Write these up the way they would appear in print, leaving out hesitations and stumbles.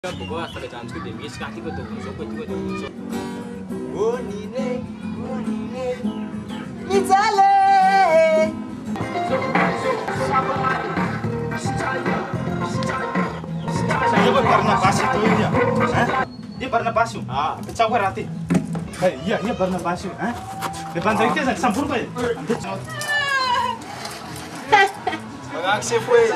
Gosta da chance de mim, skati ko to, so ko to. Onine, Itale. Saya pernah basi itu ya. Dia pernah basi. Kacau berarti. Iya, iya pernah basi. Depan saya itu sampur pak. Agak se foi.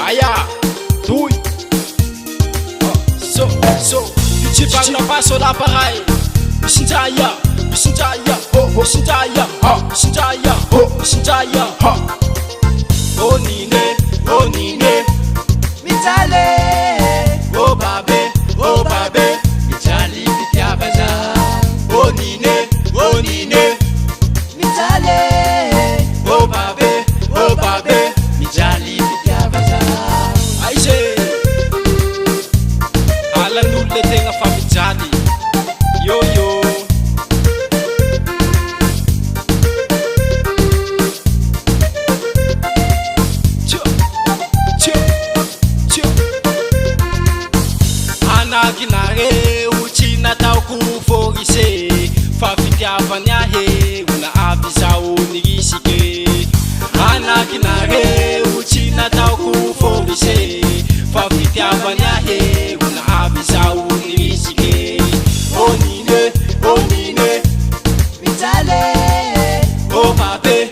Aya, tui. Tu parles pas sur l'appareil. Bisintaya, bisintaya, bisintaya. Onine, Mitale. oh babe, Mitali bitiabaza. Onine, Mitale. oh babe, Mitali bitiabaza. Aise, ala nulle tenga famijali. Yo. Anaginare uchina tau kuforise fafitiavany ahe una abizao nirisike. Anaginare uchina tau kuforise fafitiavany ahe una abizao nirisike. Onine, Mitale. oh babe,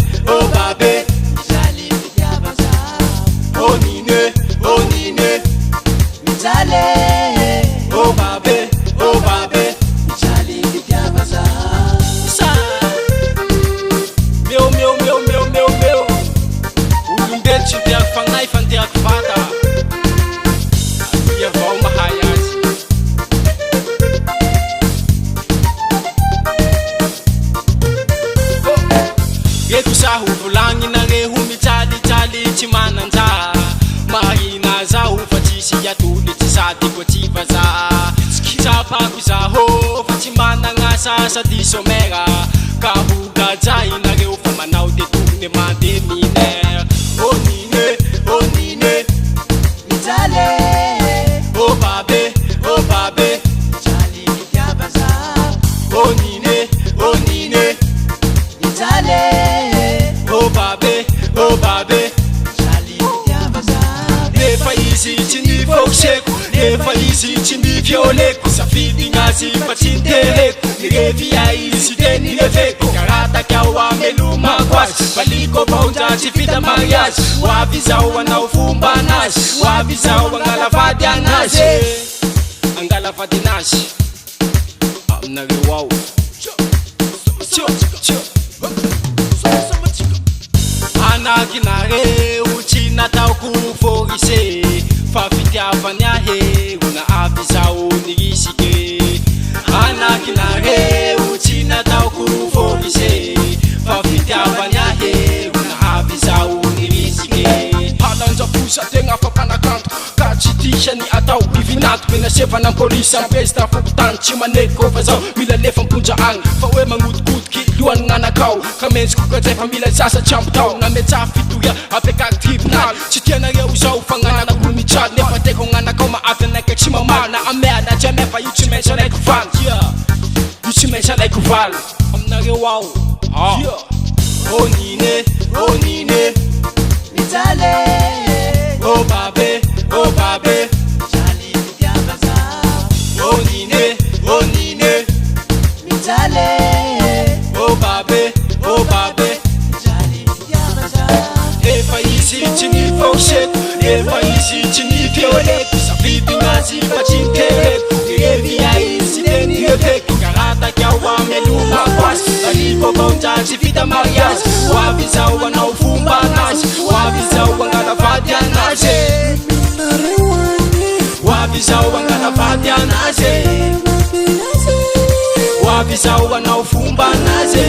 Mitali bitiabaza. onine, Mitale. oh babe, Mitali bitiabaza. Sa meu olombelo tsy tiako fagnahy fa tiako vata. Ia vao mahay azy. Eto zaho volagnina ho mijaly tsy mananja. Mahina zaho fa tsisy atoly tsy sady koa tsy vazaha. Tsapako zaho fa tsy managna sady somera. Ka hogajay nareo fa manao detone mandeha minera. Onine, Mitale. oh babe, Mitali bitiabaza. onine, Mitale. oh babe, Mitali bitiabaza. nefa izy tsy nifokiseko, nefa izy tsy nivioleko. Safidy gnazy fa tsy nitereko, nirevia izy de nireveko. Karataky ao amelomako azy, baliko baonja tsy vita mariazy. Hoavy zao anao fomba anazy, hoavy zao angalavady anazy. Angalavady anazy aminareo ao. Anaginareo tsy nataoko forise fa fitiavany ahe una avy zao nirisike. Anaginareo tsy nataoko forise fa fitiavany ahe una avy zao nirisike. Halanjafosa tegna fampanakanto ka tsy tisany atao ivinato. Menasevana polisy ampesta fokotany tsy maneko fa zao mila lefa mponja agny fa hoe magnodikodoky lohan'ny gnanakao. Ka menziko kajay fa mila sasa tsy ampotao na metsa fitoya apekaky tribunal. Tsy tianareo zao fagnananako mijaly nefa teko gnanakao maavy anaka tsy mamaly. Na ameana tsy amefa io tsy maintsy alaiko valy. Io tsy maintsy alaiko valy aminareo ao. Onine, Mitale. oh babe, Mitali bitiabaza. onine, Mitale. oh babe, Mitali bitiabaza. efa izy tsy nifokiseko, efa izy tsy nivioleko. Safidy gnazy fa tsy nitereko, nirevia izy de nireveko. Karataky ao amelomako azy, baliko baonja tsy vita mariazy. Hoavy zao anao fomba anazy, hoavy zao angalavady anazy. Hoavy zao angalavady anazy, hoavy zao anao fomba anazy.